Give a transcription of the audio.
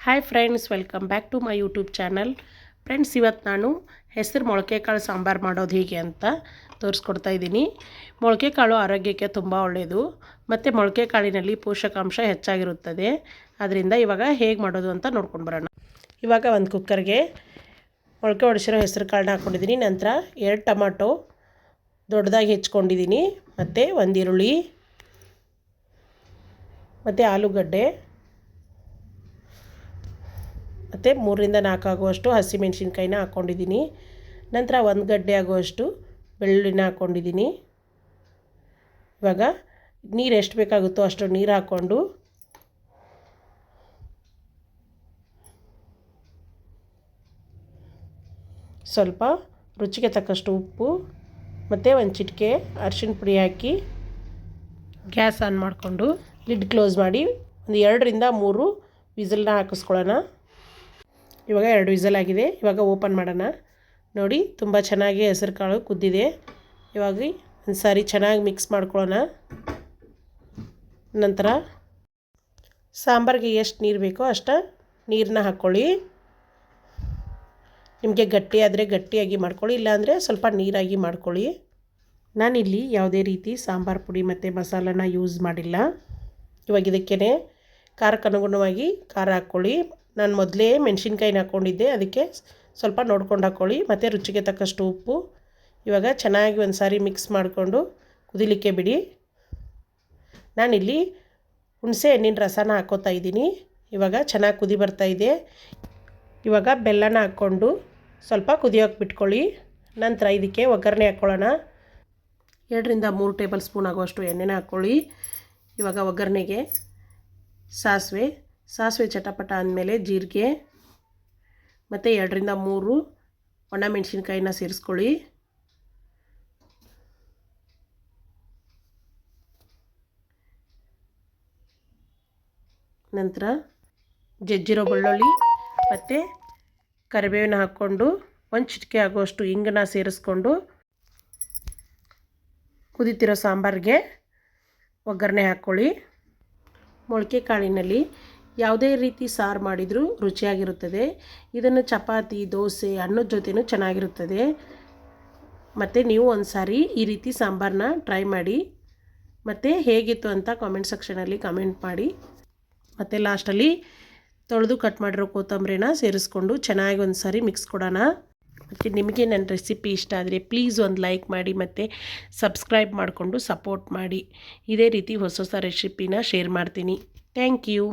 Hi friends, welcome back to my YouTube channel. Friends, ಇವತ್ತು ನಾನು ಹೆಸರು ಮೊಳಕೆ ಕಾಳು ಸಾಂಬಾರು ಮಾಡೋದು ಹೇಗೆ ಅಂತ ತೋರಿಸ್ಕೊಡ್ತಾ ಇದ್ದೀನಿ. ಮೊಳಕೆ ಕಾಳು ಆರೋಗ್ಯಕ್ಕೆ ತುಂಬ ಒಳ್ಳೆಯದು ಮತ್ತು ಮೊಳಕೆ ಕಾಳಿನಲ್ಲಿ ಪೋಷಕಾಂಶ ಹೆಚ್ಚಾಗಿರುತ್ತದೆ. ಅದರಿಂದ ಇವಾಗ ಹೇಗೆ ಮಾಡೋದು ಅಂತ ನೋಡ್ಕೊಂಡು ಬರೋಣ. ಇವಾಗ ಒಂದು ಕುಕ್ಕರ್ಗೆ ಮೊಳಕೆ ಹೊಡೆಸಿರೋ ಹೆಸರು ಕಾಳನ್ನ ಹಾಕ್ಕೊಂಡಿದ್ದೀನಿ. ನಂತರ 2 ಟೊಮಾಟೊ ದೊಡ್ಡದಾಗಿ ಹೆಚ್ಕೊಂಡಿದ್ದೀನಿ, ಮತ್ತು 1 ಈರುಳ್ಳಿ ಮತ್ತು ಆಲೂಗಡ್ಡೆ ಮತ್ತು 3ರಿಂದ 4 ಆಗುವಷ್ಟು ಹಸಿಮೆಣಸಿನ್ಕಾಯಿನ ಹಾಕ್ಕೊಂಡಿದ್ದೀನಿ. ನಂತರ 1 ಗಡ್ಡೆ ಆಗುವಷ್ಟು ಬೆಳ್ಳುಳ್ಳಿನ ಹಾಕ್ಕೊಂಡಿದ್ದೀನಿ. ಇವಾಗ ನೀರು ಎಷ್ಟು ಬೇಕಾಗುತ್ತೋ ಅಷ್ಟು ನೀರು ಹಾಕ್ಕೊಂಡು ಸ್ವಲ್ಪ ರುಚಿಗೆ ತಕ್ಕಷ್ಟು ಉಪ್ಪು ಮತ್ತು 1 ಚಿಟಿಕೆ ಅರಿಶಿಣ ಪುಡಿ ಹಾಕಿ ಗ್ಯಾಸ್ ಆನ್ ಮಾಡಿಕೊಂಡು ಲಿಡ್ ಕ್ಲೋಸ್ ಮಾಡಿ ಒಂದು 2ರಿಂದ 3 ವಿಸಲ್ನ ಹಾಕಿಸ್ಕೊಳ್ಳೋಣ. ಇವಾಗ 2 ವಿಸಲ್ ಆಗಿದೆ. ಇವಾಗ ಓಪನ್ ಮಾಡೋಣ. ನೋಡಿ, ತುಂಬ ಚೆನ್ನಾಗಿ ಹೆಸರು ಕಾಳು ಕುದ್ದಿದೆ. ಇವಾಗ ಒಂದು ಸಾರಿ ಚೆನ್ನಾಗಿ ಮಿಕ್ಸ್ ಮಾಡ್ಕೊಳ್ಳೋಣ. ನಂತರ ಸಾಂಬಾರಿಗೆ ಎಷ್ಟು ನೀರು ಬೇಕೋ ಅಷ್ಟು ನೀರನ್ನ ಹಾಕ್ಕೊಳ್ಳಿ. ನಿಮಗೆ ಗಟ್ಟಿ ಆದರೆ ಗಟ್ಟಿಯಾಗಿ ಮಾಡ್ಕೊಳ್ಳಿ, ಇಲ್ಲಾಂದರೆ ಸ್ವಲ್ಪ ನೀರಾಗಿ ಮಾಡ್ಕೊಳ್ಳಿ. ನಾನಿಲ್ಲಿ ಯಾವುದೇ ರೀತಿ ಸಾಂಬಾರು ಪುಡಿ ಮತ್ತು ಮಸಾಲನ ಯೂಸ್ ಮಾಡಿಲ್ಲ. ಇವಾಗ ಇದಕ್ಕೇ ಖಾರಕ್ಕೆ ಅನುಗುಣವಾಗಿ ಖಾರ ಹಾಕ್ಕೊಳ್ಳಿ. ನಾನು ಮೊದಲೇ ಮೆಣಸಿನ್ಕಾಯಿನ ಹಾಕ್ಕೊಂಡಿದ್ದೆ, ಅದಕ್ಕೆ ಸ್ವಲ್ಪ ನೋಡ್ಕೊಂಡು ಹಾಕ್ಕೊಳ್ಳಿ. ಮತ್ತು ರುಚಿಗೆ ತಕ್ಕಷ್ಟು ಉಪ್ಪು. ಇವಾಗ ಚೆನ್ನಾಗಿ ಒಂದು ಸಾರಿ ಮಿಕ್ಸ್ ಮಾಡಿಕೊಂಡು ಕುದಿಲಿಕ್ಕೆ ಬಿಡಿ. ನಾನಿಲ್ಲಿ ಹುಣಸೆ ಹಣ್ಣಿನ ರಸನ ಹಾಕ್ಕೋತಾ ಇದ್ದೀನಿ. ಇವಾಗ ಚೆನ್ನಾಗಿ ಕುದಿ ಬರ್ತಾಯಿದೆ. ಇವಾಗ ಬೆಲ್ಲನ ಹಾಕ್ಕೊಂಡು ಸ್ವಲ್ಪ ಕುದಿಯೋಕೆ ಬಿಟ್ಕೊಳ್ಳಿ. ನಂತರ ಇದಕ್ಕೆ ಒಗ್ಗರಣೆ ಹಾಕ್ಕೊಳ್ಳೋಣ. 2ರಿಂದ 3 ಟೇಬಲ್ ಸ್ಪೂನ್ ಆಗುವಷ್ಟು ಎಣ್ಣೆನ ಹಾಕ್ಕೊಳ್ಳಿ. ಇವಾಗ ಒಗ್ಗರಣೆಗೆ ಸಾಸಿವೆ ಚಟಪಟ ಅಂದಮೇಲೆ ಜೀರಿಗೆ ಮತ್ತು 2ರಿಂದ 3 ಒಣಮೆಣಸಿನ್ಕಾಯಿನ ಸೇರಿಸ್ಕೊಳ್ಳಿ. ನಂತರ ಜಜ್ಜಿರೋ ಬೆಳ್ಳುಳ್ಳಿ ಮತ್ತು ಕರಿಬೇವಿನ ಹಾಕ್ಕೊಂಡು 1 ಚಿಟಿಕೆ ಆಗುವಷ್ಟು ಇಂಗನ್ನ ಸೇರಿಸ್ಕೊಂಡು ಕುದೀತಿರೋ ಸಾಂಬಾರಿಗೆ ಒಗ್ಗರಣೆ ಹಾಕ್ಕೊಳ್ಳಿ. ಮೊಳಕೆ ಕಾಳಿನಲ್ಲಿ ಯಾವುದೇ ರೀತಿ ಸಾರು ಮಾಡಿದರೂ ರುಚಿಯಾಗಿರುತ್ತದೆ. ಇದನ್ನು ಚಪಾತಿ, ದೋಸೆ, ಅನ್ನದ ಜೊತೆನೂ ಚೆನ್ನಾಗಿರುತ್ತದೆ. ಮತ್ತು ನೀವು ಒಂದು ಸಾರಿ ಈ ರೀತಿ ಸಾಂಬಾರನ್ನ ಟ್ರೈ ಮಾಡಿ, ಮತ್ತು ಹೇಗಿತ್ತು ಅಂತ ಕಾಮೆಂಟ್ ಸೆಕ್ಷನಲ್ಲಿ ಕಮೆಂಟ್ ಮಾಡಿ. ಮತ್ತು ಲಾಸ್ಟಲ್ಲಿ ತೊಳೆದು ಕಟ್ ಮಾಡಿರೋ ಕೊತ್ತಂಬರಿನ ಸೇರಿಸ್ಕೊಂಡು ಚೆನ್ನಾಗಿ ಒಂದು ಸಾರಿ ಮಿಕ್ಸ್ ಕೊಡೋಣ. ಮತ್ತು ನಿಮಗೆ ನನ್ನ ರೆಸಿಪಿ ಇಷ್ಟ ಆದರೆ ಪ್ಲೀಸ್ ಒಂದು ಲೈಕ್ ಮಾಡಿ ಮತ್ತು ಸಬ್ಸ್ಕ್ರೈಬ್ ಮಾಡಿಕೊಂಡು ಸಪೋರ್ಟ್ ಮಾಡಿ. ಇದೇ ರೀತಿ ಹೊಸ ರೆಸಿಪಿನ ಶೇರ್ ಮಾಡ್ತೀನಿ. Thank you.